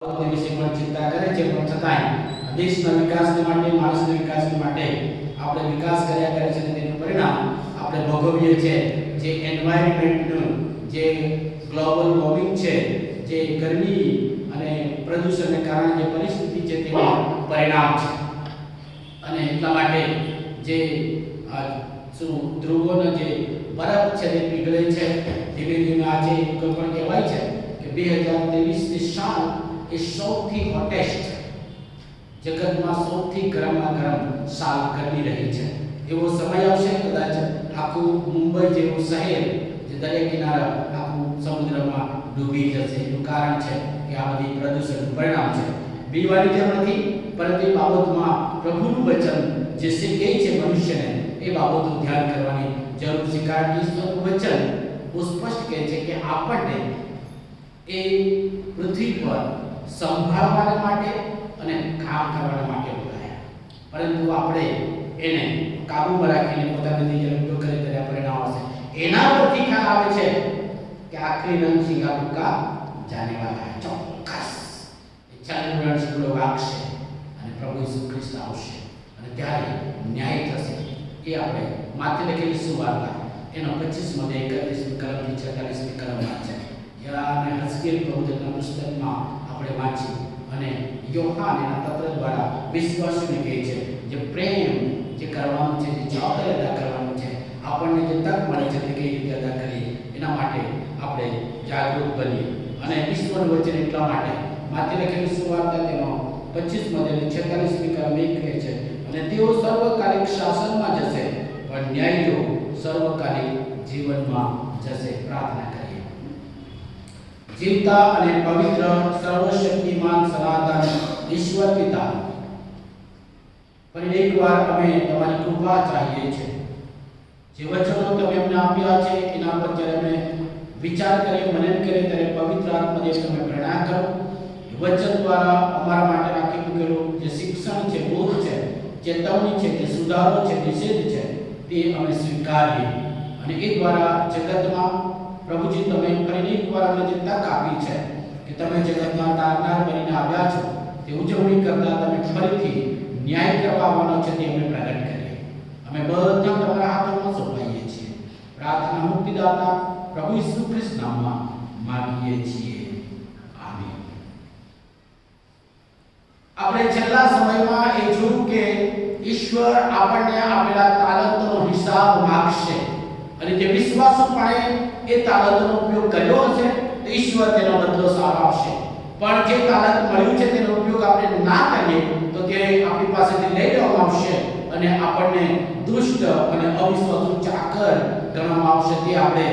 બાબતોની વિશે પણ ચિંતા કરે છે, પણ છતાંય દેશના વિકાસને માટે, માણસના વિકાસને માટે આપણે વિકાસ કર્યા કરે છે અને તેનું પરિણામ આપણે ભોગવીએ છીએ. જે એન્વાયરમેન્ટનું જે ગ્લોબલ વોર્મિંગ છે, જે ગરમી અને પ્રદૂષણને કારણે જે પરિસ્થિતિ છે તેનું પરિણામ છે. અને એટલા માટે જે ધ્રુવોનો જે બરફ છે તે પીગળે છે ધીમે ધીમે. આજે કોઈ પણ કહેવાય છે કે 2023ની સાલ એ સૌથી હોટેસ્ટ, જગતમાં સૌથી ગરમમાં ગરમ સાલ ગરમી રહી છે. એવો સમય આવશે કદાચ આખું મુંબઈ જેવું શહેર જે દરિયા કિનારા આખું સમુદ્રમાં ડૂબી જશે. એનું કારણ છે કે આ બધી પ્રદૂષણનું પરિણામ છે. બીવાની જરૂર નથી, પરંતુ એ બાબતમાં પ્રભુનું વચન જે શીખે છે મનુષ્યને એ બાબતનું ધ્યાન કરવાની જરૂર છે. કારણ કે ઈશ્વરનું વચન બહુ સ્પષ્ટ કહે છે કે આપણને એ પૃથ્વી પર સંભાળવા માટે અને કામ કરવા માટે બોલાયા, પરંતુ આપણે એને કાબૂમાં રાખીને પોતાની રીતે ઉપયોગ કરે ત્યારે પરિણામ આવશે. એના પરથી ખ્યાલ આવે છે કે આખરી રંગ સિંગા ભૂકા જાને વાલા હૈ. ચોક્કસ એ ચાલુ રંગ સિંગો વાગશે અને પ્રભુ ઈસુ ખ્રિસ્ત આવશે અને ત્યારે ન્યાય થશે. એ આપણે માથે લખેલી સુવાર્તા એનો 25મો અધ્યાય 31મી કલમથી 46મી કલમમાં છે. અને હઝકેલ પ્રવચનના પુસ્તકમાં આપણે વાંચી અને યોહાન એના પત્ર દ્વારા વિશ્વાસને કહે છે જે પ્રેમ જે કરવાનું છે, જે જવાબદારી અદા કરવાનું છે, આપણને જે તક મળે છે તે કઈ રીતે અદા કરીએ એના માટે આપણે જાગૃત બનીએ. અને ઈશ્વરનું વચન એટલા માટે માથે લખેલી સુવાર્તા તેનો 25મો અધ્યાય 46મી કલમ કહે છે અને તેઓ સર્વકાલિક શાસનમાં જશે પણ ન્યાયીઓ સર્વકાલિક જીવનમાં જશે. પ્રાર્થના કરીએ. જીવતા અને પવિત્ર સર્વશક્તિમાન સનાતન ઈશ્વર પિતા, ફરી એકવાર અમે તમારી કૃપા ચાહીએ છીએ. જે વચનો તમે અમને આપ્યા છે એના પર જ્યારે અમે વિચાર કરીએ, મનન કરીએ ત્યારે પવિત્ર આત્માદેવ તમે પ્રેરણા કરો. વચન દ્વારા અમારા માટે રાખી મૂકેલું જે શિક્ષણ છે, બોધ છે, ચેતવણી છે, જે સુધારો છે, નિષેધ છે, તે અમે સ્વીકારીએ. અને એ દ્વારા જગતમાં પ્રભુજી તમે ફરી એકવાર અમને જે તક આપી છે કે તમે જગતમાં તારનાર બનીને આવ્યા છો, તે ઉજવણી કરતા તમે ફરીથી ન્યાય કરવા આવવાનો છે તે અમે પ્રગટ કરીએ. અમે બધા તમારા હાથોમાં સોંપાઈએ છીએ. પ્રાર્થના મુક્તિદાતા પ્રભુ ઈસુ ખ્રિસ્ત નામમાં માંગીએ છીએ. આમીન. આપણે છેલ્લા સમયમાં એ જોયું કે ઈશ્વર આપણને આપેલા તાલંતોનો હિસાબ માંગશે અને જે વિશ્વાસુપણે એ તાલંતનો ઉપયોગ કર્યો હશે તો ઈશ્વર તેનો બદલો સારો આપશે. પણ જે તાલંત મળ્યું છે તેનો ઉપયોગ આપણે ના કરીએ તો તે આપણી પાસેથી લઈ લેવામાં આવશે અને આપણને દુષ્ટ અને અવિશ્વાસુ ચાકર ગણવામાં આવશે. તે આપણે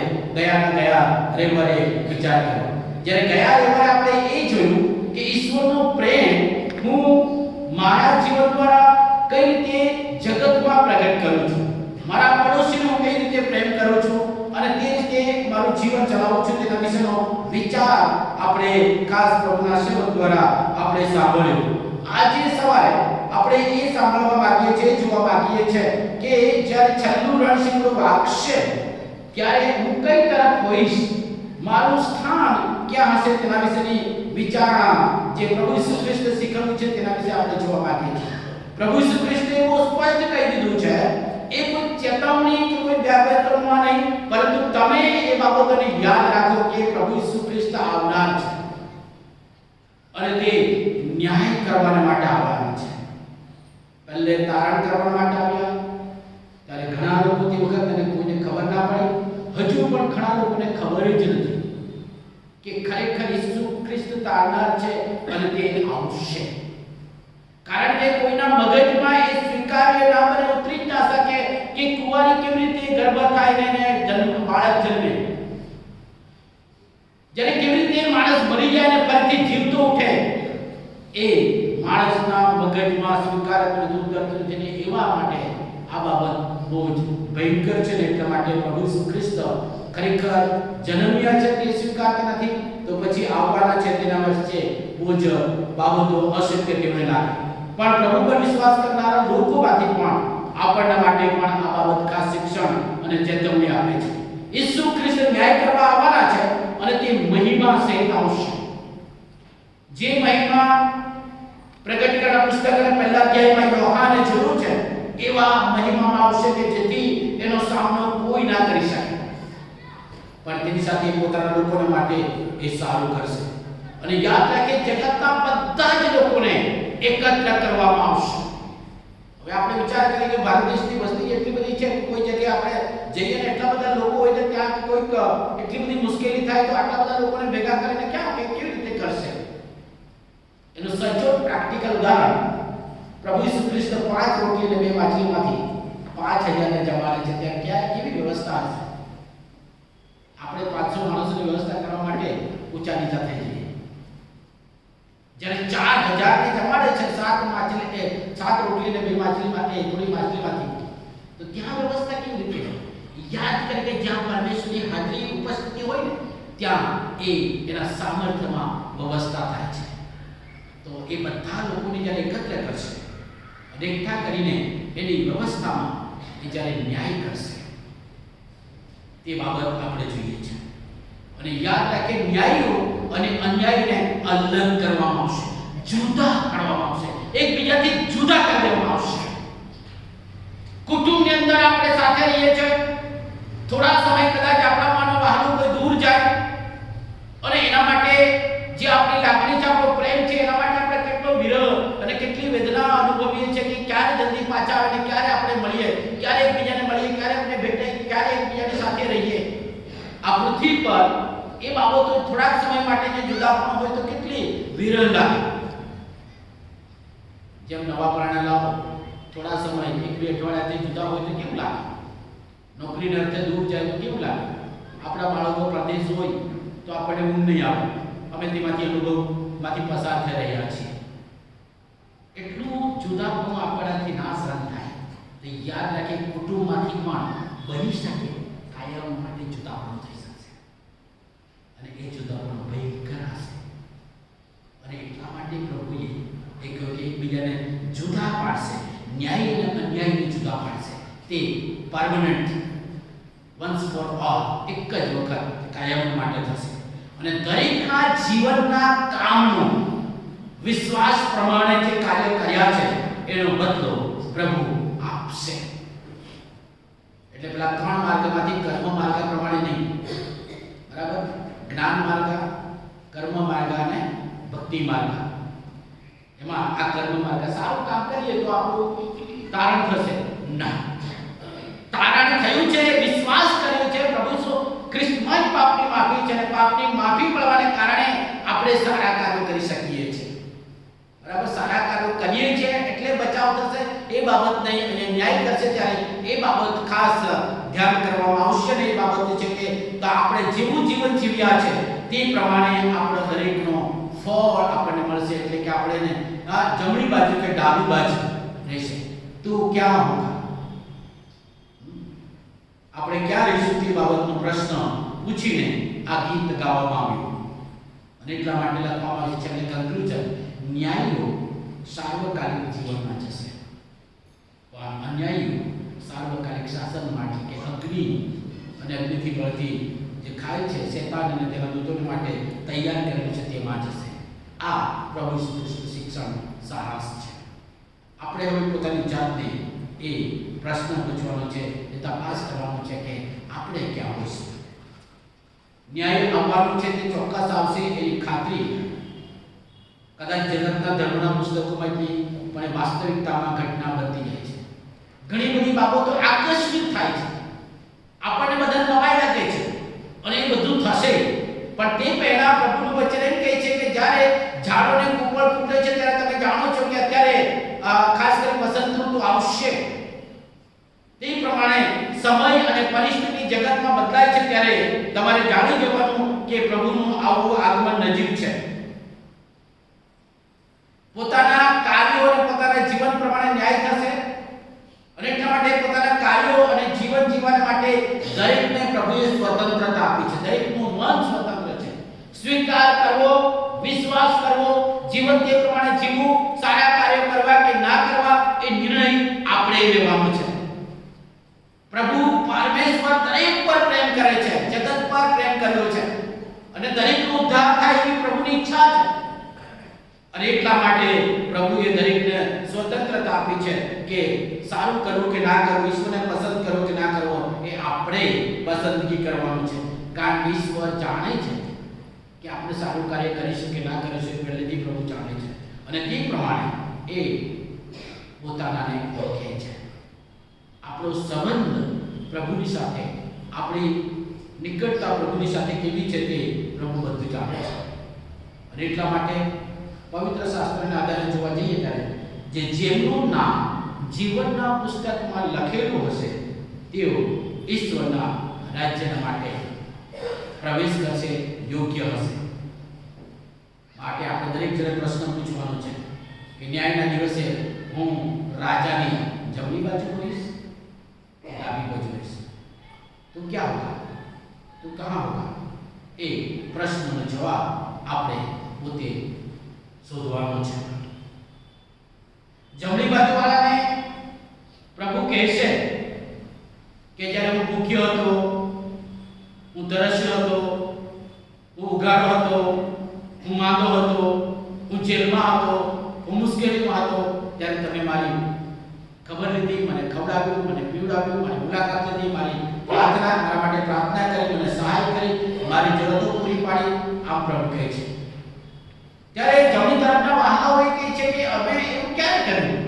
ગયા રવિવારે વિચાર કર્યો. જ્યારે ગયા રવિવારે આપણે એ જોયું કે ઈશ્વરનો પ્રેમ હું મારા જીવન દ્વારા કઈ રીતે જગતમાં પ્રગટ કરું છું, મારા પડોશીને હું કઈ રીતે પ્રેમ કરું છું અને તે રીતે મારું જીવન ચલાવું છું તેના વિશેનો વિચાર આપણે ખાસ પ્રભુના સેવક દ્વારા આપણે સાંભળ્યો. આજે સવારે આપણે એ સાંભળવા માંગીએ છીએ, જોવા માંગીએ છીએ કે જ્યારે છેલ્લું રણસિંગડું વાગશે ત્યારે હું કઈ તરફ હોઈશ, મારું સ્થાન ક્યાં હશે તેના વિશેની વિચારણા જે પ્રભુ ઈસુ ખ્રિસ્તે શીખવ્યું છે તેના વિશે આપણે જોવા માંગીએ છીએ. પ્રભુ ઈસુ ખ્રિસ્તે બહુ સ્પષ્ટ કહી દીધું છે, એ કોઈ ચેતવણી કે કોઈ વ્યાપારમાં નહીં, પરંતુ તમે એ બાબતોને યાદ રાખો કે પ્રભુ ઈસુ ખ્રિસ્ત આવનાર છે અને તે ન્યાય કરવા માટે આવવાના છે. પહેલે તારણ કરવા માટે આવ્યા ત્યારે ઘણા લોકો તે વખત એને કોઈને ખબર ના પડી. હજુ પણ ઘણા લોકોને ખબર જ નથી કે ખરેખર ઈસુ ખ્રિસ્ત તારનાર છે અને તે આવશે. કારણ કે કોઈના મગજમાં એ સ્વીકાર્ય ના બને, ઉતરી જ ના શકે કે કુંવારી કેવી રીતે ગર્ભ થાય ને બાળક જન્મે, જ્યારે કેવી રીતે માણસ મરી જાય ને ફરીથી જીવતો ઉઠે, એ માણસના મગજમાં સ્વીકારતું ઉતરતું છે ને. એવા માટે આ બાબત બહુ જ ભયંકર છે ને એટલા માટે પ્રભુ ઈસુ ખ્રિસ્ત ખરેખર જન્મ્યા છે તે સ્વીકારતા નથી તો પછી આવવાના છે તેના વચ્ચે બહુ જ બાબતો અશક્ય તેમને લાગે. પણ પ્રભુ પર વિશ્વાસ કરનારા લોકોમાંથી પણ આપણના માટે પણ આ બાબત ખાસ શિક્ષણ અને ચેતવણી આપે છે. ઈસુ ખ્રિસ્ત ન્યાય કરવા આવવાના છે અને તે મહિમા સહિત આવશે. જે મહિમા પ્રગટ કરેલા પુસ્તકના પહેલા અધ્યાયમાં યોહાને જોયું છે એવા મહિમામાં આવશે કે જેથી એનો સામનો કોઈ ના કરી શકે, પણ તેની સાથે પોતાના લોકોને માટે એ સારું કરશે. અને યાદ રાખે, જગતના બધા જ લોકોને એકત્ર કરવામાં આવશે. હવે આપણે વિચાર કરીએ કે ભારત દેશની વસ્તી એટલી બધી છે કે કોઈ જગ્યાએ આપણે જઈએ ને એટલા બધા લોકો હોય તો ત્યાં કોઈક એટલી બધી મુશ્કેલી થાય તો આટલા બધા લોકોને ભેગા કરીને કેવી રીતે કરશે? એનું સચોટ પ્રેક્ટિકલ ઉદાહરણ પ્રભુ ઈસુ ખ્રિસ્ત 5 રોટલી અને 2 માછલીમાંથી 5000 ને જમાડે છે. ત્યાં ક્યાં કેવી વ્યવસ્થા હશે? આપણે 500 માણસોની વ્યવસ્થા કરવા માટે ઊંચા નીચા થઈ જઈએ. જ્યારે 4000 ને જમાડે છે 7 રોટલી અને 2 માછલીમાંથી, થોડી માછલીમાંથી, તો ત્યાં વ્યવસ્થા કેવી રીતે? યાદ કરે કે જ્યાં પરમેશ્વરની હાજરી ઉપસ્થિતિ હોય ને ત્યાં એના સામર્થ્યમાં વ્યવસ્થા થાય છે. તો એ બધા લોકોને જ્યારે એકત્ર કરશે અને એકઠા કરીને એની વ્યવસ્થામાં એ જ્યારે ન્યાય કરશે તે બાબત આપણે જોઈએ છે. અને યાદ રાખે, ન્યાયીઓ અને અન્યાયીને અલગ કરવામાં આવશે, જુદા પાડવામાં આવશે, એકબીજાથી જુદા કરી દેવામાં આવશે. કુટુંબની અંદર આપણે સાથે રહીએ છીએ, થોડા સમય કદાચ આપણામાંનો બહારનું કોઈ દૂર જાય અને એના માટે જે આપણી લાગણી છે, આપણો પ્રેમ છે, એના માટે આપણે કેટલો વિરહ અને કેટલી વેદના અનુભવીએ છીએ કે ક્યારે જલ્દી પાછા આવે ને ક્યારે આપણે મળીએ, ક્યારે એકબીજાને મળીએ, ક્યારે આપણે ભેટે, ક્યારે એકબીજાની સાથે રહીએ. આ પૃથ્વી પર એ બાબતો થોડાક સમય માટે જે જુદાપણું હોય તો કેટલી વિરહ લાગે. જેમ નવા પરણેલાઓ થોડા સમય 1-2 અઠવાડિયાથી જુદા હોય તો કેવું લાગે? નોકરીને અર્થે દૂર જાય તો કેવું લાગે? આપણા બાળકો પ્રદેશ હોય તો આપણને ઊંઘ નહીં આવે, અમે તેમાંથી અનુભવમાંથી પસાર થઈ રહ્યા છીએ. એટલું જુદાપણું આપણાથી ના સહન થાય. તો યાદ રાખે, કુટુંબમાંથી પણ બની શકે કાયમ માટે જુદાપણું થઈ શકશે અને એ જુદાપણું ભયંકર હશે. અને એટલા માટે પ્રભુએ એકબીજાને જુદા પાડશે, ન્યાય અને અન્યાયને જુદા પાડશે. તે પરમનન્ટ, વન્સ ફોર ઓલ, એક જ વખત કાયમ માટે થશે. અને દરેકના જીવનના કામનો વિશ્વાસ પ્રમાણે જે કાર્ય કર્યા છે એનો બદલો પ્રભુ આપશે. એટલે પેલા 3 માર્ગમાંથી કર્મ માર્ગ પ્રમાણે નહીં, બરાબર? જ્ઞાન માર્ગ, કર્મ માર્ગ અને ભક્તિ માર્ગ. એમાં આ કર્મ માર્ગ સારું કામ કરીએ તો આપણું તારણ થશે ના. તારણ થયું છે, વિશ્વાસ કર્યો છે પ્રભુ ખ્રિસ્તમાં જ પાપની માફી છે અને પાપની માફી મળવાને કારણે આપણે સારા કાર્યો કરી શકીએ છીએ. બરાબર? સારા કાર્યો કરીએ છીએ એટલે બચાવ થશે એ બાબત નહીં. અને ન્યાય કરશે ત્યારે એ બાબત ખાસ ધ્યાન કરવામાં આવશે. ને એ બાબત છે કે આપણે જેવું જીવન જીવ્યા છે તે પ્રમાણે આપણો દરેકનો ફળ આપણને મળશે. એટલે કે આપણે જમણી બાજુ કે ડાબી બાજુ રહેશે. તું ક્યાં હોગા? આપણે ક્યાં રહીશું તે બાબતનો પ્રશ્ન પૂછીને આ ગીત ગાવામાં આવ્યું. અને એટલા માટે લખવામાં આવ્યું છે. અને કન્ક્લુઝન, ન્યાયીઓ સાર્વકાલિક જીવનમાં જશે, પણ અન્યાયીઓ સાર્વકાલિક શાસન માટે કે અગ્નિ અને અગ્નિથી બળતી જે ખાય છે શેતાન અને તેના દૂતોને માટે તૈયાર કરેલું છે તેમાં જશે. આ પ્રભુ ઈસુ ખ્રિસ્ત શિક્ષણ સાહસ છે. આપણે હવે પોતાની જાતને એ પ્રશ્ન પૂછવાનો છે, એ તપાસ કરવાનો છે કે આપણે ક્યાં હોઈશું. ન્યાય આવવાનું છે તે ચોક્કસ આવશે એની ખાતરી કદાચ જગતના ધર્મના પુસ્તકોમાંથી પણ વાસ્તવિકતામાં ઘટના બનતી જાય છે. ઘણી બધી બાબતો આકસ્મિક થાય છે, આપણને બધા નવાઈ લાગે છે અને એ બધું થશે. પણ તે પહેલા પ્રભુનું વચન એમ કહે છે કે જ્યારે ઝાડોને કુંપળ ફૂટે છે ત્યારે તમે જાણો છો કે અત્યારે ખાસ કરીને વસંત ઋતુ આવશે. તે પ્રમાણે સમય અને પરિસ્થિતિ જગતમાં બદલાય છે ત્યારે તમારે જાણી જવાનું કે પ્રભુનું આવું આગમન નજીક છે. પોતાના કાર્યો અને પોતાના જીવન પ્રમાણે ન્યાય થશે. અને એટલા માટે પોતાના કાર્યો અને જીવન જીવવા માટે દરેકને પ્રભુએ સ્વતંત્રતા આપી છે. દરેકનું મન સ્વતંત્ર છે. સ્વીકાર કરવો, વિશ્વાસ કરવો, જીવન તે પ્રમાણે જીવવું, સારા કાર્યો કરવા કે ના કરવા એ નિર્ણય આપણે લેવાનો છે. પ્રભુ પરમેશ્વર દરેક પર પ્રેમ કરે છે, જગત પર પ્રેમ કર્યો છે અને દરેકનો ઉદ્ધાર થાય એવી પ્રભુની ઈચ્છા છે. અને એટલા માટે પ્રભુએ દરેકને સ્વતંત્રતા આપી છે કે સારું કરવું કે ના કરવું, ઈશ્વરને પસંદ કરવો કે ના કરવો એ આપણે પસંદગી કરવાનું છે. કારણ કે ઈશ્વર જાણે છે કે આપણે સારું કાર્ય કરીશું કે ના કરીશું, પહેલેથી પ્રભુ જાણે છે અને તે પ્રમાણે એ પોતાનાને ઓળખે છે. આપણો સંબંધ પ્રભુની સાથે, આપણી નિકટતા પ્રભુની સાથે કેવી છે તે પ્રભુ બધું જાણે છે. અને એટલા માટે પવિત્ર શાસ્ત્રના આધારે જોવા જઈએ ત્યારે જેમનું નામ જીવનના પુસ્તકમાં લખેલું હશે તેઓ ઈશ્વરના રાજ્યના માટે પ્રવેશ કરશે, યોગ્ય હશે. માટે આપણે દરેક જણે પ્રશ્ન પૂછવાનો છે કે ન્યાયના દિવસે હું રાજાની જમણી બાજુ હોઈશ કે ડાબી બાજુ હોઈશ? તો ક્યાં હોગા, તો કહાં હોગા? એ પ્રશ્નનો જવાબ આપણે પોતે શોધવાનો છે. જમણી બાજુ વાળાને પ્રભુ કહેશે કે જ્યારે હું ભૂખ્યો હતો, હું તરસ્યો હતો, હું ઉઘાડો હતો, હું માંદો હતો, હું જેલમાં હતો, હું મુશ્કેલીમાં હતો, ત્યારે તમે મારી ખબર લીધી, મને ખવડાવ્યું, મને પીવડાવ્યું, મારી મુલાકાત લીધી, મારી મારા માટે પ્રાર્થના કરી, મને સહાય કરી, મારી જરૂરતો પૂરી પાડી. આ પ્રભુ કહે છે. ત્યારે જમણી તરફના વાહનાઓ એ કહે છે કે અમે એવું ક્યારે કર્યું?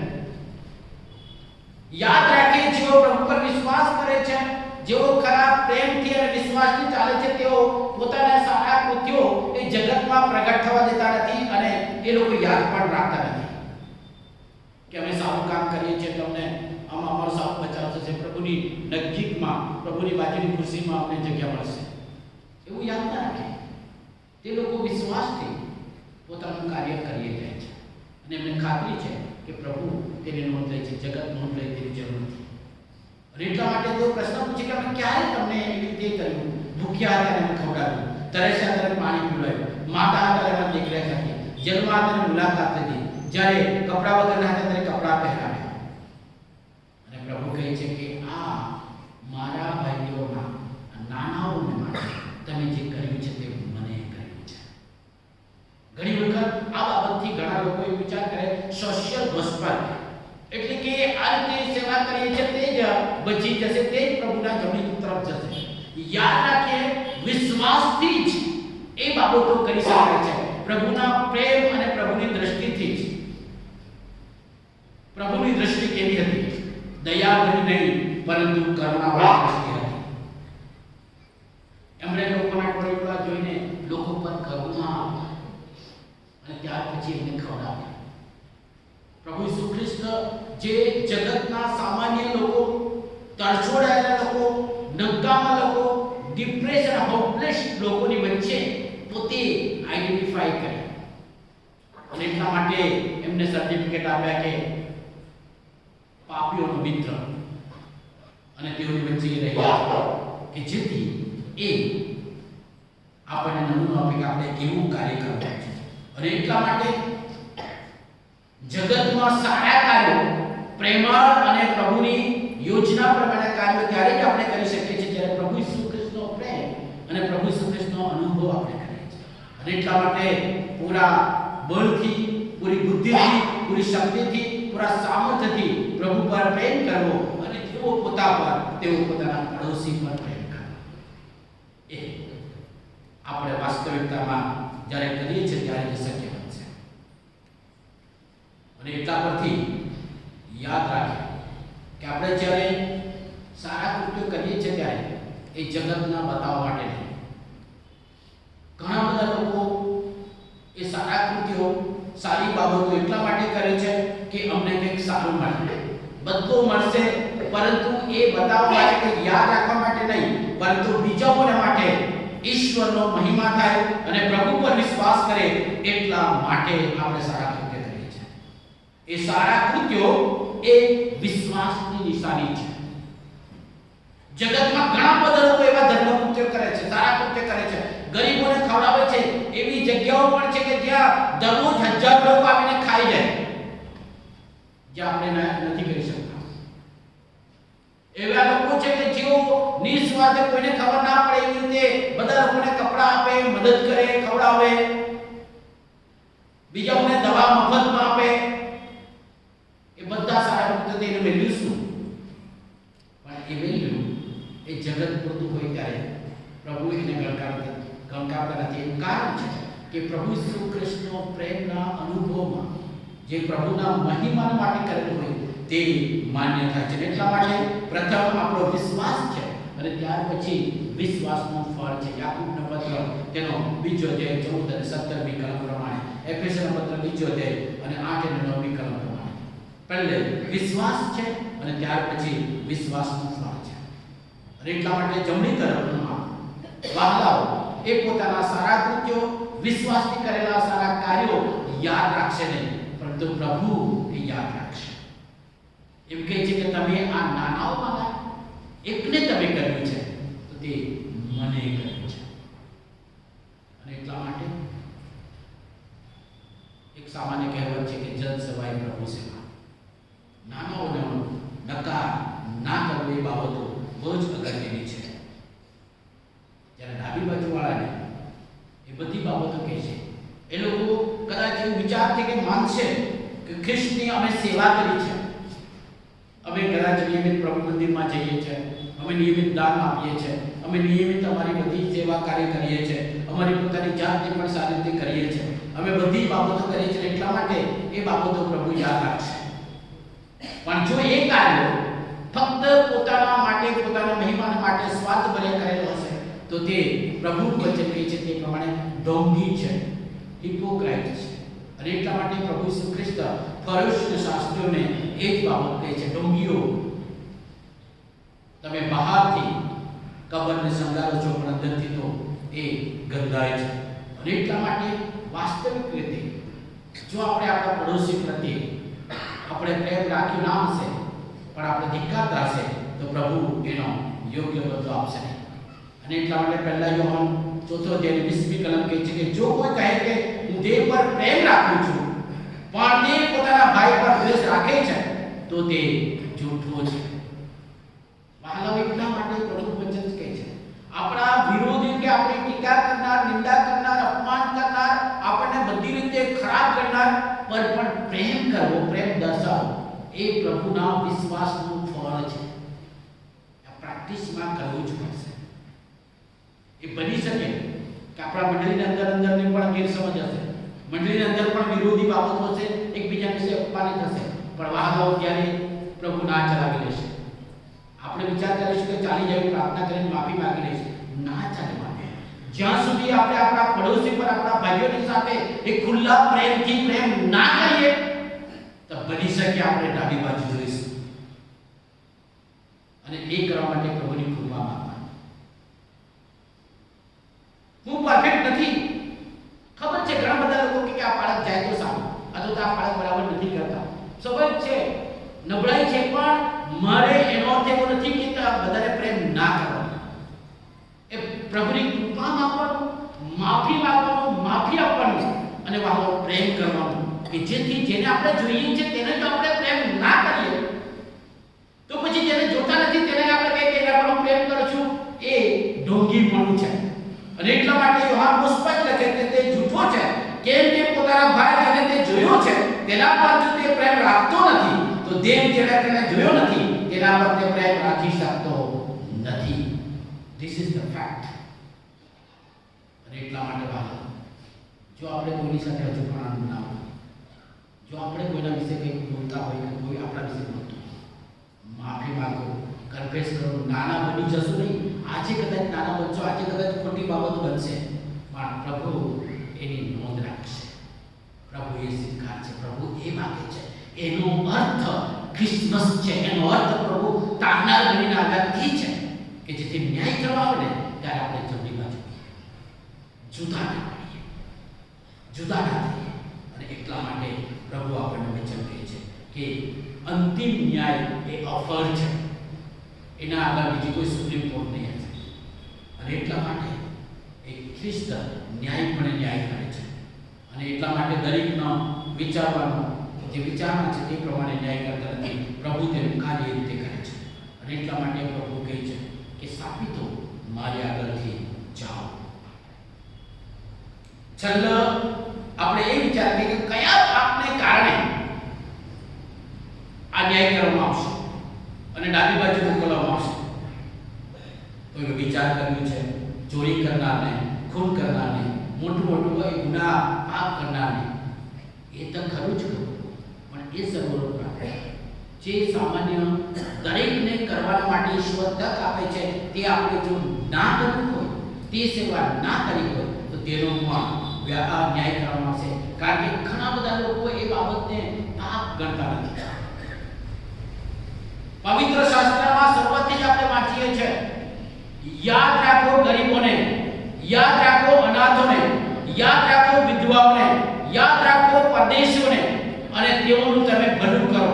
યાદ રાખે, જેઓ પ્રભુ પર વિશ્વાસ કરે છે, જેઓ ખરા પ્રેમથી અને વિશ્વાસથી ચાલે છે, તેઓ પોતાના સારા કૃત્યો એ જગતમાં પ્રગટ થવા દેતા નથી અને એ લોકો યાદ પણ રાખતા નથી કે અમે સારું કામ કરીએ છીએ, તમને આમાં અમારો સારો બચાવ થશે, પ્રભુની નજીકમાં, પ્રભુની બાજુની ખુરશીમાં અમને જગ્યા મળશે, એવું યાદ ના રાખે. તે લોકો વિશ્વાસથી પોતાનું કાર્ય કરીએ જાય છે અને એમને ખાતરી છે કે પ્રભુ તેની નોંધ લે છે, જગત નોંધ લે તેની જરૂર નથી. અને એટલા માટે તેઓ પ્રશ્ન પૂછે કે અમે ક્યારે તમને એવી રીતે કર્યું? ભૂખ્યા હતા અને ખવડાવ્યું, તરસ્યા હતા અને પાણી પીવડાવ્યું, માતા હતા અને દેખરેખ હતી, જેલમાં હતા અને મુલાકાત લીધી, જ્યારે કપડા વગરના હતા ત્યારે કપડા પહેરાવ્યા. અને પ્રભુ કહે છે કે આ મારા ભાઈઓના નાનાઓને માટે તમે જે કર્યું છે તે મને કર્યું છે. ઘણી વખત આ બાબતથી ઘણા લોકો એ વિચાર કરે સોશિયલ ગોસ્પલ, એટલે કે આ રીતે સેવા કરીએ છીએ તે જ બચી જશે, તે જ પ્રભુના જમણી તરફ જશે. યાદ રાખીએ, વિશ્વાસથી જ એ બાબતો કરી શકાય છે, પ્રભુના પ્રેમ અને પ્રભુની દ્રષ્ટિથી જ. પ્રભુની દ્રષ્ટિ કેવી હતી? દયાભરી નહીં પરંતુ કરુણાવાળી દ્રષ્ટિ હતી. એમણે લોકોના ટોળા જોઈને લોકો પર કરુણા અને ત્યાર પછી એમને ખવડાવ્યા. પ્રભુ ઈસુ ખ્રિસ્ત જે જગતના સામાન્ય લોકો, તરછોડાયેલા લોકો, નકામા લોકો, ડિપ્રેશન, હોપલેસ લોકોની વચ્ચે પોતે આઈડેન્ટિફાઈ કરે અને એટલા માટે એમને સર્ટિફિકેટ આપ્યા કે પાપીઓનો મિત્ર, અને તેઓની વચ્ચે રહ્યા કે જેથી એ આપણને નમૂનો આપે કે આપણે કેવું કાર્ય કરવું છે. અને એટલા માટે જગતમાં સારા કાર્યો, પ્રેમાળ અને પ્રભુની યોજના પ્રમાણે કાર્યો ત્યારે જ આપણે કરી શકીએ છીએ જ્યારે પ્રભુ ઈસુ ખ્રિસ્તનો પ્રેમ અને પ્રભુ ઈસુ ખ્રિસ્તનો અનુભવ આપણે કરીએ છીએ. અને એટલા માટે પૂરા બળથી, પૂરી બુદ્ધિથી, પૂરી શક્તિથી, પૂરા સામર્થ્યથી પ્રભુ પર પ્રેમ કરવો અને તેઓ પોતાના પડોશી પર પ્રેમ કરવો, એ આપણે વાસ્તવિકતામાં જ્યારે કરીએ છીએ ત્યારે જ શક્ય બનશે. અને એટલા પરથી યાદ રાખીએ કે આપણે જ્યારે સારા કૃત્યો કરીએ છીએ ત્યારે એ જગતના બતાવવા માટે નહીં. ઘણા બધા લોકો એ સારા કૃત્યો, સારી બાબતો એટલા માટે કરે છે કે અમને કંઈક સારું મળે, બદલો મળશે, પરંતુ એ બતાવવા માટે, કંઈક યાદ રાખવા માટે નહીં, પરંતુ બીજાઓને માટે ઈશ્વરનો મહિમા થાય અને પ્રભુ પર વિશ્વાસ કરે એટલા માટે આપણે સારા કૃત્ય કરીએ છીએ. એ સારા કૃત્યો એ વિશ્વાસની નિશાની છે. જગતમાં ઘણા બધા લોકો એવા ધર્મ કૃત્યો કરે છે, સારા કૃત્ય કરે છે, ગરીબોને ખવડાવે છે, એવી જગ્યાઓ પણ છે કે જ્યાં દરરોજ 1000 લોકો આવીને ખાઈ જાય, જ્યાં આપણે નથી કરી શકતા. એવા લોકો છે કે જેઓ નિસ્વાર્થ, કોઈને ખબર ના પડે એવી રીતે બધા લોકોને કપડાં આપે, મદદ કરે, ખવડાવે. બીજાઓને દવા મફતમાં આપે, એ બધા સારા વખતે એનું વેલ્યુ શું? પણ એ વેલ્યુ એ જગત પૂરતું હોય ત્યારે પ્રભુ એને ગણકારતા નથી. એનું કારણ છે કે પ્રભુ ઈસુ ખ્રિસ્તનો પ્રેમના અનુભવમાં જે પ્રભુના મહિમા માટે કરેલું હોય તે માન્ય થાય છે. એટલા માટે પ્રથમ આપણો વિશ્વાસ છે અને ત્યાર પછી વિશ્વાસનું ફળ છે. યાકૂબનો પત્ર તેનો બીજો અધ્યાય 14 અને 17મી કલમ પ્રમાણે, એફેસનો પત્ર બીજો અધ્યાય અને 8 અને 9મી કલમ પ્રમાણે પહેલે વિશ્વાસ છે અને ત્યાર પછી વિશ્વાસનું ફળ છે. અને એટલા માટે જમણી તરફના વહાલાઓ એ પોતાના સારા કૃત્યો, વિશ્વાસથી કરેલા સારા કાર્યો યાદ રાખશે નહીં, પરંતુ પ્રભુ એ યાદ રાખશે. એમ કહે છે કે તમે આ નાનાઓમાં એકને તમે કર્યું છે તો તે મને કર્યું છે. અને એટલા માટે એક સામાન્ય કહેવત છે કે જન સેવાય પ્રભુ સેવા. નાનાઓને નકાર ના કરવું એ બાબતો બહુ જ અગત્યની છે. જ્યારે ડાબી બાજુવાળાને એ બધી બાબતો કહે છે, એ લોકો કદાચ એવું વિચારશે કે માનશે કે ખ્રિસ્તની અમે સેવા કરી છે, અમે કદાચ નિયમિત પ્રભુ મંદિરમાં જઈએ છીએ, અમે નિયમિત દાન આપીએ છીએ, અમે નિયમિત અમારી બધી સેવા કાર્ય કરીએ છીએ, અમારી પોતાની જાતને પણ સારી રીતે કરીએ છીએ, અમે બધી બાબતો કરીએ છીએ, એટલા માટે એ બાબતો પ્રભુ યાદ રાખશે. પણ જો એ કાર્યો ફક્ત પોતાના માટે, પોતાના મહિમા માટે સ્વાર્થભર્યા કરેલો હશે તો તે પ્રભુ વચન કહે છે તે પ્રમાણે ઢોંગી છે, હિપોક્રાઇટ છે. અને એટલા માટે પ્રભુ ઈસુ ખ્રિસ્ત ફરોશને શાસ્ત્રીઓને એ જ બાબત કહે છે, ઢોંગીઓ, તમે બહારથી કબરને શણગારો છો પણ અંદરથી તો એ ગંધાય છે. અને એટલા માટે વાસ્તવિક રીતે જો આપણે આપણા પડોશી પ્રત્યે આપણે પ્રેમ રાખ્યું ના હશે પણ આપણે ધિક્કારતા હશે તો પ્રભુ એનો યોગ્ય બદલો આપશે નહીં. અને એટલા માટે પહેલા યોહાન 4 અધ્યાય 20મી કલમ કહે છે કે જો કોઈ કહે કે હું દેવ પર પ્રેમ રાખું છું પણ તે પોતાના ભાઈ પર દ્વેષ રાખે છે તો તે જૂઠો છે. વહાલાઓ, એટલા માટે પ્રભુ વચન કહે છે આપણા વિરોધી કે આપણી ટીકા કરનાર, નિંદા કરનાર, અપમાન કરનાર, આપણને બધી રીતે ખરાબ કરનાર પર પણ પ્રેમ કરવો, પ્રેમ દર્શાવવો એ પ્રભુના વિશ્વાસનું ફળ છે. આ પ્રેક્ટિસમાં કરવું જ પડશે. એ બની શકે કે આપણા મંડળીની અંદરની પણ ગેરસમજ હશે, મંડળીની અંદર પણ વિરોધી બાબતો હશે, એકબીજા વિશે અપમાનિત હશે, પણ વહાલાઓ ત્યારે પ્રભુ ના ચલાવી લેશે. આપણે વિચાર કરીશું કે ચાલી જાય, પ્રાર્થના કરીને માફી માંગી લઈશું, ના ચાલે માટે. જ્યાં સુધી આપણે આપણા પડોશી પર, આપણા ભાઈઓની સાથે એક ખુલ્લા પ્રેમથી પ્રેમ ના કરીએ તો બની શકે આપણે ડાબી બાજુ જોઈશું. અને એ કરવા માટે પ્રભુની કૃપા માંગવા. હું પરફેક્ટ નથી, ખબર છે ઘણા બધા લોકો કે આ બાળક જાય તો સારું, અથવા તો આ બાળક બરાબર નથી કરતા, સ્વાભાવિક છે, નબળાઈ છે, પણ મારે એનો અર્થ એવો નથી કે બધાને પ્રેમ ના કરવાનો. એ પ્રભુની કૃપા માંગવાનું, માફી માંગવાનું, માફી આપવાનું અને વાહનો પ્રેમ કરવાનું કે જેથી જેને આપણે જોઈએ છે તેને જો આપણે પ્રેમ ના કરીએ તો પછી જેને જોતા નથી તેને આપણે કહીએ કે એના પર હું પ્રેમ કરું છું, એ ઢોંગીપણું છે. અને એટલા માટે યોહાન સ્પષ્ટ લખે કે તે જૂઠો છે, કેમ કે પોતાના ભાઈ જેને તે જોયો છે તેના પર જો તે પ્રેમ રાખતો નથી તો દેવ જેને તેને જોયો નથી તેના પર તે પ્રેમ રાખી શકતો નથી. This is the fact. અને એટલા માટે વાલા, જો આપણે કોઈની સાથે હજુ પણ આનંદ ના હોય, જો આપણે કોઈના વિશે કંઈક બોલતા હોય કે કોઈ આપણા વિશે બોલતું, માફી માંગો, કન્ફેસ કરો. નાના બની જશો નહીં. આજે કદાચ નાના બનશો, આજે કદાચ ખોટી બાબતો બનશે, પણ પ્રભુ એની નોંધ રાખશે. પ્રભુ એ સ્વીકારશે, પ્રભુ એ માગે છે. એનો અર્થ ક્રિસમસ છે, એનો અર્થ પ્રભુ તારનાર બનીને આવ્યા છે કે જેથી ન્યાય કરવા આવે ને ત્યારે આપણે જમણી બાજુ જુદા ના પડીએ, જુદા ના થઈએ. અને એટલા માટે પ્રભુ આપણને વચન કહે છે કે અંતિમ ન્યાય એ અફર છે, એના આગળ બીજી કોઈ સુપ્રીમ કોર્ટ નહીં હશે. અને એટલા માટે એ ખ્રિસ્ત ન્યાયપણે ન્યાય કરે છે. અને એટલા માટે દરેકનો વિચારવાનો જે વિચારણા છે તે પ્રમાણે ન્યાય કરતા નથી, પ્રભુ તેનું કાર્ય એ રીતે કરે છે. અને એટલા માટે પ્રભુ કહે છે કે સાપિતો મારી આગળથી જાઓ. છેલ્લા આપણે એ વિચાર કરીએ કે કયા પાપને કારણે આ ન્યાય કરવામાં આવશે અને ડાબી બાજુ મોકલવામાં આવશે. કોઈ વિચાર કર્યું છે ચોરી કરનારને, ખૂન કરનારને, મોટું મોટું કોઈ ગુના પાપ કરનારને, એ તો ખરું જ ખરું, પણ એ સર્વોપરી જે સામાન્ય દરેકને કરવા માટે ઈશ્વર તક આપે છે તે આપણે જો ના કરવું હોય, તે સેવા ના કરી હોય તો તેનો પણ ન્યાય કરવામાં આવશે. કારણ કે ઘણા બધા લોકો એ બાબતને પાપ ગણતા નથી. પવિત્ર શાસ્ત્રમાં સર્વથી જ આપણે વાંચીએ છીએ, યાદ રાખો ગરીબોને, યાદ રાખો અનાથોને, યાદ રાખો વિધવાઓને, યાદ રાખો પરદેશીઓને, અને તેઓનું તમે ભલું કરો,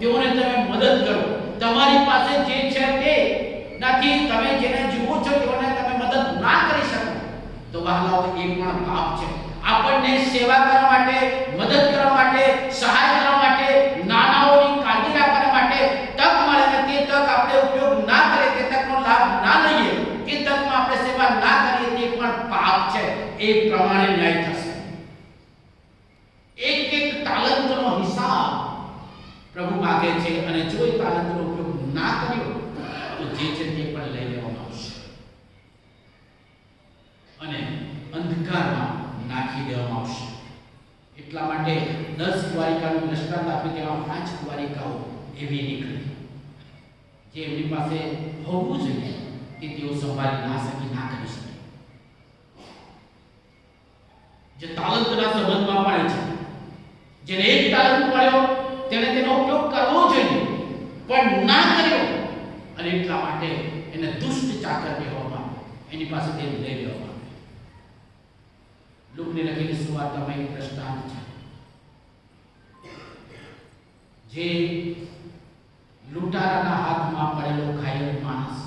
તેઓને તમે મદદ કરો. તમારી પાસે જે છે તે નથી, તમે જેને જુઓ છો તેઓને તમે મદદ ના કરી શકો તો વહાલાઓ એ પણ પાપ છે. આપણને સેવા કરવા માટે, મદદ કરવા માટે, સહાય કરવા માટે, નાનાઓની કાળજી રાખવા માટે તક મળે ને તે તક આપણે ઉપયોગ ના કરીએ, તે તકનો લાભ ના લઈએ, એ તકમાં આપણે સેવા ના કરીએ, તે પણ પાપ છે. એ પ્રમાણે ન્યાય થશે. એક એક તાલંતનો હિસાબ પ્રભુ માગે છે, અને જો એ તાલંતનો ઉપયોગ ના કર્યો તો જે છે તે પણ લઈ લેવામાં આવશે અને અંધકારમાં નાખી દેવામાં આવશે. એટલા માટે 10 કુંવારિકાનું દ્રષ્ટાંત આપી તેમાં 5 કુંવારિકાઓ એવી નીકળી જે એમની પાસે હોવું જોઈએ કે તેઓ સંભાળી ના શકી, ના કરી શકે. જે તાલંતના સંબંધમાં પણ છે, જેને એક તાલંત મળ્યો તેને તેનો ઉપયોગ કરવો જોઈએ પણ ના કર્યો, અને એટલા માટે એને દુષ્ટ ચાકર કહેવામાં, એની પાસે તે લઈ લેવામાં. લુકની લખેલી સુવાર્તામાં એક દ્રષ્ટાંત છે, જે લૂંટારાના હાથમાં પડેલો ઘાયલ માણસ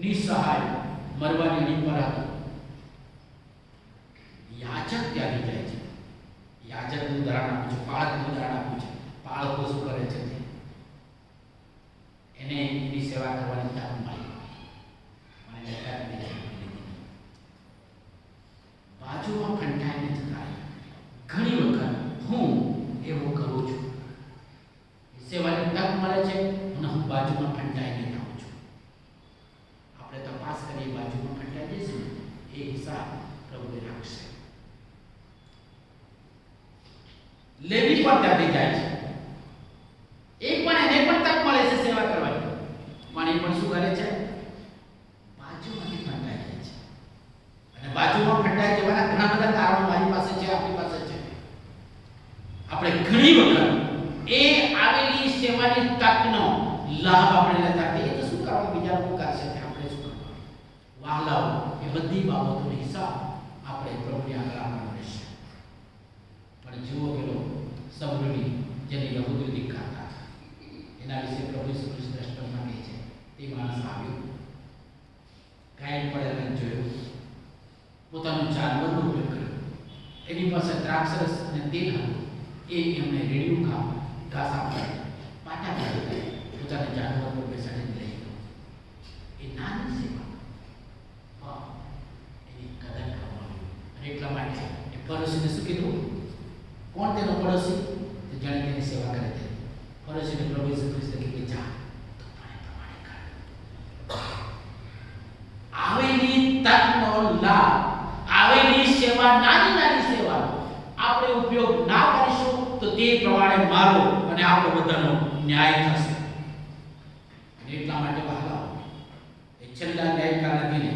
નિસહાય મરવાની અણી પર હતો. યાચક ત્યાગી જાય છે. યાચકનું ઉદાહરણ આપું છું, પાળકનું ઉદાહરણ આપું છું. પાળકો શું કરે છે? એને એની સેવા કરવાની તક મળી, બાજુમાં ફંટાઈને જતા રહ્યા. ઘણી વખત હું એવું કરું છું, સેવાની તક મળે છે અને હું બાજુમાં ફંટાઈને જાઉં છું. આપણે તપાસ કરીએ, બાજુમાં ફંટાઈ જઈશું એ હિસાબ પ્રભુએ રાખશે. લેવી પણ ત્યાંથી જાય છે, એ પણ એને પણ તક મળે છે સેવા કરવાની, પણ એ પણ શું કરે છે? બાજુમાંથી ફંટાઈ જાય છે. અને બાજુમાં ફંટાઈ જવાના ઘણા બધા કારણો મારી પાસે છે, આપણી પાસે છે. આપણે ઘણી વખત એ આવેલી સેવાની તકનો લાભ આપણે લેતા કે એ તો શું કરવાનું, બીજા લોકો કરશે, આપણે શું કરવાનું? વહાલાઓ, એ બધી બાબતોનો હિસાબ આપણે પ્રભુને આગળ આપવાનો રહેશે. પણ જુઓ પેલો સબરૂની જેને યહૂદીઓ ધિક્કારતા હતા, એના વિશે પ્રભુ ઈસુ ખ્રિસ્ત દ્રષ્ટાંતમાં કહે છે, તે માણસ આવ્યો, ઘાયલ પડેલાને જોયો, પોતાનું જાનવરનો ઉપયોગ કર્યો, એની પાસે દ્રાક્ષરસ અને તેલ હતું, એ એમણે રેડિયું ઘાસ આપવા પાટા પાડી પોતાના જાનવર પર બેસાડીને લઈ ગયો. એ નાની સેવા, એની કદર કરવામાં આવી. અને એટલા માટે એ પડોશીને શું કીધું? કોણ તેનો પડોશી? જાણે તેની સેવા કરે તે પડોશીને પ્રભુ ઈસુ ખ્રિસ્ત કે જા તો પ્રમાણે કર. આવેલી તકનો લાભ, આવેલી સેવા, નાની નાની સેવાનો આપણે ઉપયોગ ના કરીશું તો તે પ્રમાણે મારો અને આપણો બધાનો ન્યાય થશે. અને એટલા માટે વહાલાઓ, એ છેલ્લા ન્યાયકાર નદીને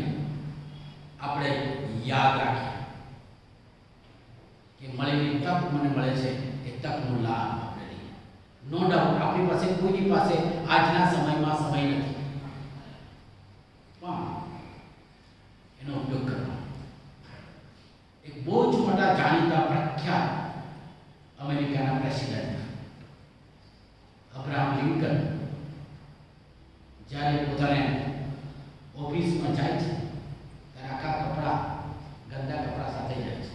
આપણે યાદ રાખીએ કે મળેલી તક મને મળે છે, એ તકનો લાભ આપણે લઈએ. નો ડાઉટ આપણી પાસે કોઈની પાસે આજના સમયમાં સમય નથી, પણ એનો ઉપયોગ કરવાનો. એક બહુ જ મોટા જાણીતા પ્રખ્યાત અમેરિકાના પ્રેસિડેન્ટ અબ્રાહમ લિંકન જ્યારે પોતાને ઓફિસમાં જાય છે ત્યારે આખા કપડા, ગંદા કપડા સાથે જાય છે.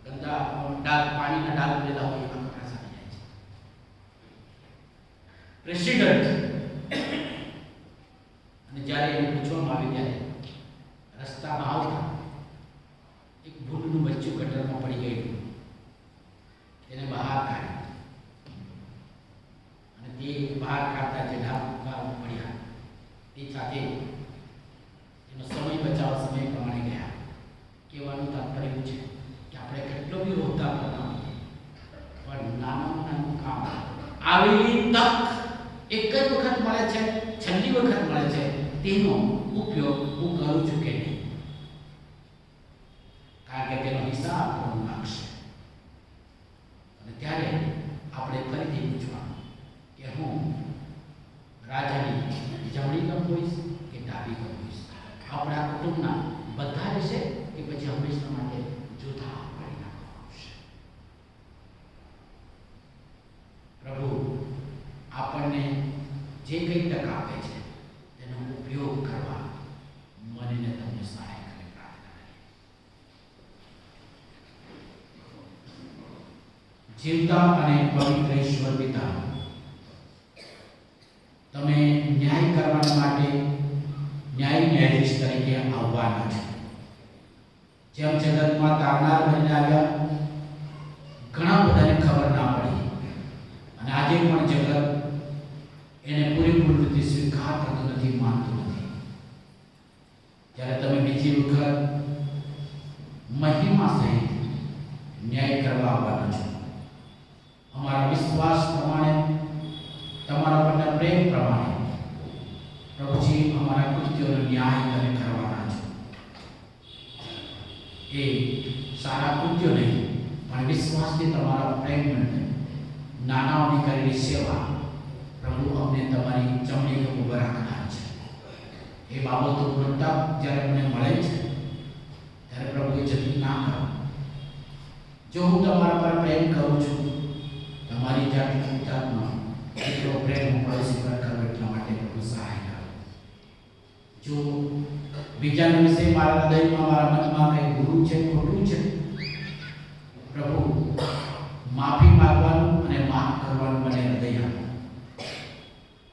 ગંદા ડાઘ, પાણીના ડાઘ ઉડેલા હોય એવા કપડા સાથે જાય છે. પ્રેસિડેન્ટ, અને જ્યારે એને પૂછવામાં આવે ત્યારે રસ્તામાં આવતા એક ભૂલનું બચ્ચું ગટરમાં તેને બહાર કાઢ્યા અને તે બહાર કાઢતા જે ડાબકા પડ્યા તે સાથે એનો સમય બચાવ સમય પ્રમાણે ગયા. કહેવાનું તાત્પર્ય એવું છે કે આપણે કેટલો બી હોદ્દા પર ના હોઈએ, પણ નાનામાં નાનું કામ આવેલી તક એક જ વખત મળે છે, છેલ્લી વખત મળે છે, તેનો ઉપયોગ હું કરું છું કે નહીં, કારણ કે તેનો હિસાબ પ્રભુ માંગશે. અને ત્યારે આપણે ફરીથી પૂછવાનું કે હું રાજાની જમણી કમ હોઈશ કે ડાબી કમ હોઈશ. આપણા કુટુંબના બધા રહેશે કે પછી હંમેશા માટે જુદા પાડી નાખવામાં આવશે. પ્રભુ આપણને જે કંઈ તક આપે છે તેનો ઉપયોગ કરવા મને ને તમને સહાય કરે. પ્રાર્થના કરીએ. જીવતા અને પવિત્ર ઈશ્વર પિતા, તમે ન્યાય કરવા માટે ન્યાયાધીશ તરીકે આવવાના છો. જેમ જગતમાં તારનાર બનીને આવ્યા, ઘણા બધાને ખબર ના પડી અને આજે પણ જગત એને પૂરેપૂરી રીતે સ્વીકાર કરતું નથી, માનતું નથી. જ્યારે તમે બીજી વખત મહિમા સહિત ન્યાય કરવા આવવાના છો, અમારા વિશ્વાસ પ્રમાણે, તમારા પરના પ્રેમ પ્રમાણે પ્રભુજી અમારા કૃત્યોનો ન્યાય તમે કરવાના છો. એ સારા કૃત્યો નહીં, પણ વિશ્વાસથી તમારા પ્રેમ નાનાઓની કરેલી સેવા પ્રભુ અમને તમારી જમણી ઉપર રાખનાર છે. એ બાબતો પ્રતાપ જ્યારે મને મળે છે ત્યારે પ્રભુએ જતી ના કરો. જો હું તમારા પર પ્રેમ કરું છું, તમારી જાતમાં એટલો પ્રેમ હું પડોશી પર કરું, એટલા માટે પ્રભુ સહાય કરો. જો બીજાના વિશે મારા હૃદયમાં, મારા મનમાં કંઈ ગુરુ છે, ખોટું છે, પ્રભુ માફી માંગવાનું અને માફ કરવાનું મને હૃદય આપો.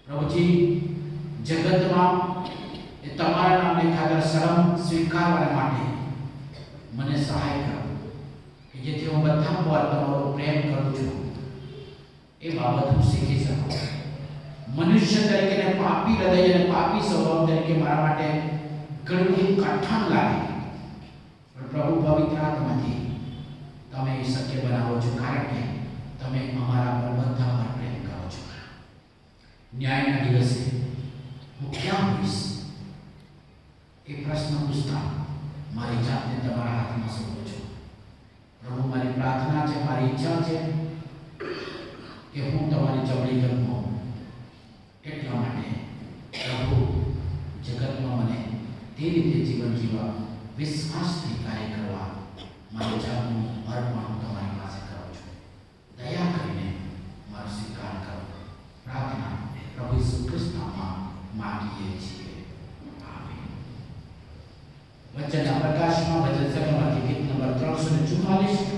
પ્રભુજી, જગતમાં એ તમારા નામને ખાતર શરમ સ્વીકારવા માટે મને સહાય કરો, કે જેથી હું બધા પર તમારો પ્રેમ કરું છું એ બાબત હું શીખી શકું. મનુષ્ય તરીકે પાપી હૃદય અને પાપી સ્વભાવ તરીકે મારા માટે ઘણું કઠણ લાગે, પણ પ્રભુ પવિત્ર આત્માથી તમે એ શક્ય બનાવો છો, કારણ કે તમે અમારા પર બધા પર પ્રેમ કરો છો. ન્યાયના દિવસે હું ક્યાં હોઈશ એ પ્રશ્ન પૂછતા મારી જાતને તમારા હાથમાં સોંપું છું. પ્રભુ, મારી પ્રાર્થના છે, મારી ઈચ્છા છે કે હું તમારી જમણી કમ હોઉં. એટલા માટે પ્રભુ જગતમાં મને તે રીતે જીવન જીવવા, વિશ્વાસથી કાર્ય કરવા મારી જાતનું અર્પણ હું તમારી પાસે કરું છું. દયા કરીને મારો સ્વીકાર કરો. પ્રાર્થના પ્રભુ ઈસુ ખ્રિસ્તના નામમાં માંગીએ છીએ. આમેન. વચન